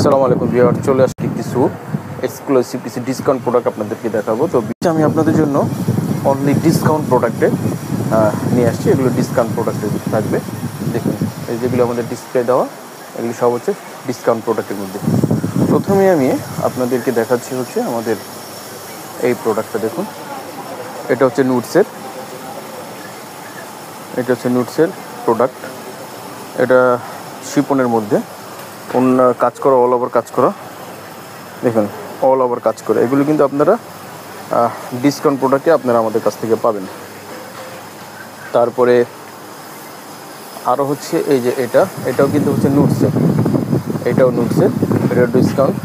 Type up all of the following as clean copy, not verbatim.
আসসালামু আলাইকুম ভিউয়ার, চলে আসছি কিছু এক্সক্লুসিভ কিছু ডিসকাউন্ট প্রোডাক্ট আপনাদেরকে দেখাবো। তো আমি আপনাদের জন্য অনলি ডিসকাউন্ট প্রোডাক্টে নিয়ে আসছি। এগুলো ডিসকাউন্ট প্রোডাক্টে থাকবে। দেখুন, এই যেগুলো আমাদের ডিসপ্লে দেওয়া, এগুলি সব হচ্ছে ডিসকাউন্ট প্রোডাক্টের মধ্যে। প্রথমে আমি আপনাদেরকে দেখাচ্ছি হচ্ছে আমাদের এই প্রোডাক্টটা। দেখুন, এটা হচ্ছে নুটসের প্রোডাক্ট। এটা শিপনের মধ্যে অন্য কাজ করা, অল ওভার কাজ করা। দেখুন, অল ওভার কাজ করে এগুলো কিন্তু আপনারা ডিসকাউন্ট প্রোডাক্টে আপনারা আমাদের কাছ থেকে পাবেন। তারপরে আরও হচ্ছে এই যে এটাও কিন্তু হচ্ছে নুটসের, এটা ডিসকাউন্ট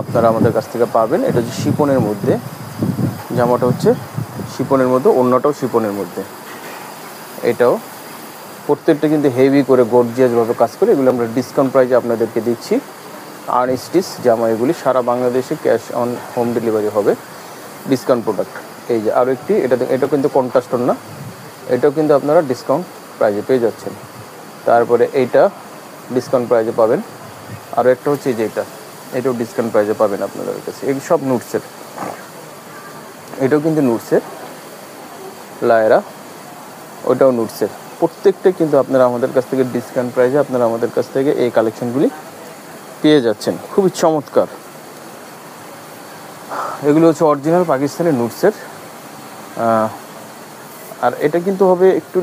আপনারা আমাদের কাছ থেকে পাবেন। এটা হচ্ছে শিপনের মধ্যে, জামাটা হচ্ছে শিপনের মধ্যে, অন্যটাও শিপনের মধ্যে। এটাও প্রত্যেকটা কিন্তু হেভি করে গর্জিয়াসভাবে কাজ করে। এগুলো আমরা ডিসকাউন্ট প্রাইসে আপনাদেরকে দিচ্ছি। আনস্টিচ জামা, এগুলি সারা বাংলাদেশে ক্যাশ অন হোম ডেলিভারি হবে। Discount product. এই যে আরও একটি, এটা কিন্তু কন্ট্রাস্ট না, এটাও কিন্তু আপনারা ডিসকাউন্ট প্রাইসে পেয়ে যাচ্ছেন। তারপরে এইটা ডিসকাউন্ট প্রাইসে পাবেন। আরও একটা হচ্ছে এই যে এটাও ডিসকাউন্ট প্রাইসে পাবেন আপনাদের কাছে। এই সব নুটসের, এটাও কিন্তু নুটসের লায়রা, ওইটাও নুটসের। প্রত্যেকটা কিন্তু আপনারা আমাদের কাছ থেকে ডিসকাউন্ট প্রাইসে আপনারা আমাদের কাছ থেকে এই কালেকশনগুলি পেয়ে যাচ্ছেন। খুবই চমৎকার। এগুলো হচ্ছে অরিজিনাল পাকিস্তানি নুটসের। আর এটা কিন্তু হবে একটু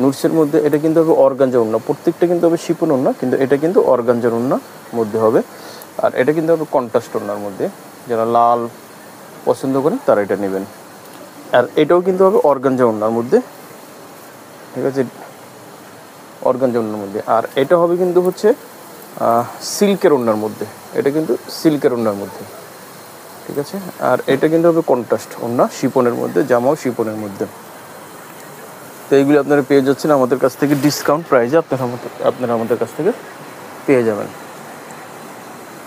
নুটসের মধ্যে, এটা কিন্তু হবে অর্গানজা ওড়না। প্রত্যেকটা কিন্তু হবে শিপন ওড়না, কিন্তু এটা কিন্তু অর্গানজার ওড়নার মধ্যে হবে। আর এটা কিন্তু হবে কন্ট্রাস্ট ওড়নার মধ্যে। যারা লাল পছন্দ করেন তারা এটা নেবেন। আর এটাও কিন্তু হবে অর্গানজা ওড়নার মধ্যে, ঠিক আছে, অর্গানজা ওড়নার মধ্যে। আর এটা হবে কিন্তু হচ্ছে সিল্কের ওড়নার মধ্যে, এটা কিন্তু সিল্কের ওড়নার মধ্যে, ঠিক আছে। আর এটা কিন্তু হবে কন্ট্রাস্ট ওড়না, শিপনের মধ্যে, জামাও শিপনের মধ্যে। তো এইগুলি আপনারা পেয়ে যাচ্ছেন আমাদের কাছ থেকে ডিসকাউন্ট প্রাইসে, আপনারা আমাদের কাছ থেকে পেয়ে যাবেন।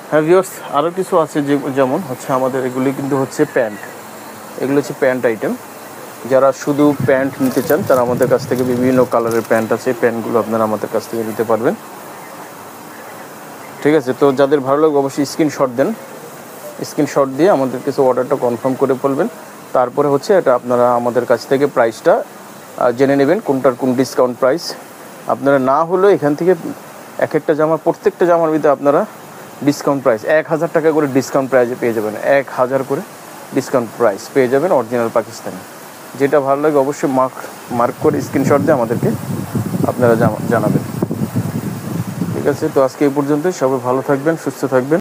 হ্যাঁ ভিউয়ার্স, আরও কিছু আছে যেমন হচ্ছে আমাদের এগুলি কিন্তু হচ্ছে প্যান্ট। এগুলো হচ্ছে প্যান্ট আইটেম। যারা শুধু প্যান্ট নিতে চান তারা আমাদের কাছ থেকে বিভিন্ন কালারের প্যান্ট আছে, প্যান্টগুলো আপনারা আমাদের কাছ থেকে নিতে পারবেন, ঠিক আছে। তো যাদের ভালো লাগবে অবশ্যই স্ক্রিনশট দেন, স্ক্রিনশট দিয়ে আমাদের কিছু অর্ডারটা কনফার্ম করে ফেলবেন। তারপরে হচ্ছে এটা আপনারা আমাদের কাছ থেকে প্রাইসটা জেনে নেবেন, কোনটার কোন ডিসকাউন্ট প্রাইস। আপনারা না হলেও এখান থেকে এক একটা জামা, প্রত্যেকটা জামার ভিতরে আপনারা ডিসকাউন্ট প্রাইস 1000 টাকা করে ডিসকাউন্ট প্রাইসে পেয়ে যাবেন। 1000 করে ডিসকাউন্ট প্রাইস পেয়ে যাবেন অরিজিনাল পাকিস্তানি। যেটা ভালো লাগে অবশ্যই মার্ক করে স্ক্রিনশট দিয়ে আমাদেরকে আপনারা জানাবেন, ঠিক আছে। তো আজকে এই পর্যন্তই। সবাই ভালো থাকবেন, সুস্থ থাকবেন।